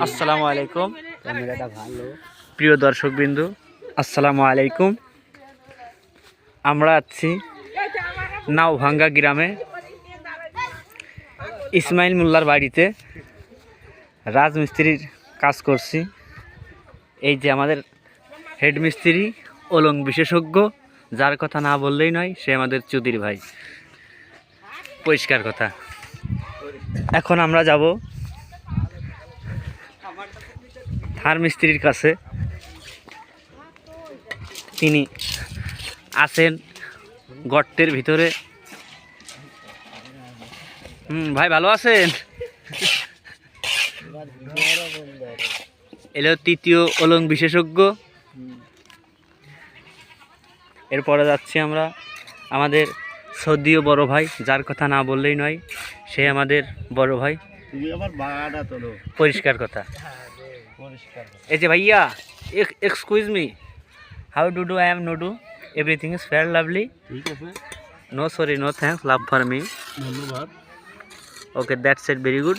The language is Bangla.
আসসালামু আলাইকুম প্রিয় দর্শকবৃন্দু, আসসালামু আলাইকুম। আমরা আছি নাওভাঙ্গা গ্রামে ইসমাইল মোল্লার বাড়িতে রাজমিস্ত্রির কাজ করছি। এই যে আমাদের হেড মিস্ত্রি অলং বিশেষজ্ঞ, যার কথা না বললেই নয়, সে আমাদের চুদির ভাই। পরিষ্কার কথা। এখন আমরা যাব থার মিস্ত্রির কাছে। তিনি আছেন গর্তের ভিতরে। ভাই ভালো আছেন? এলো তৃতীয় অলং বিশেষজ্ঞ। এরপরে যাচ্ছি আমরা আমাদের সৌদিও বড় ভাই, যার কথা না বললেই নয়, সে আমাদের বড় ভাই। পরিষ্কার কথা। এই যে ভাইয়া, excuse me, how do I am no everything is fair lovely. ঠিক আছে, no sorry, no thanks, love for me. ধন্যবাদ। Okay, that's it, very good.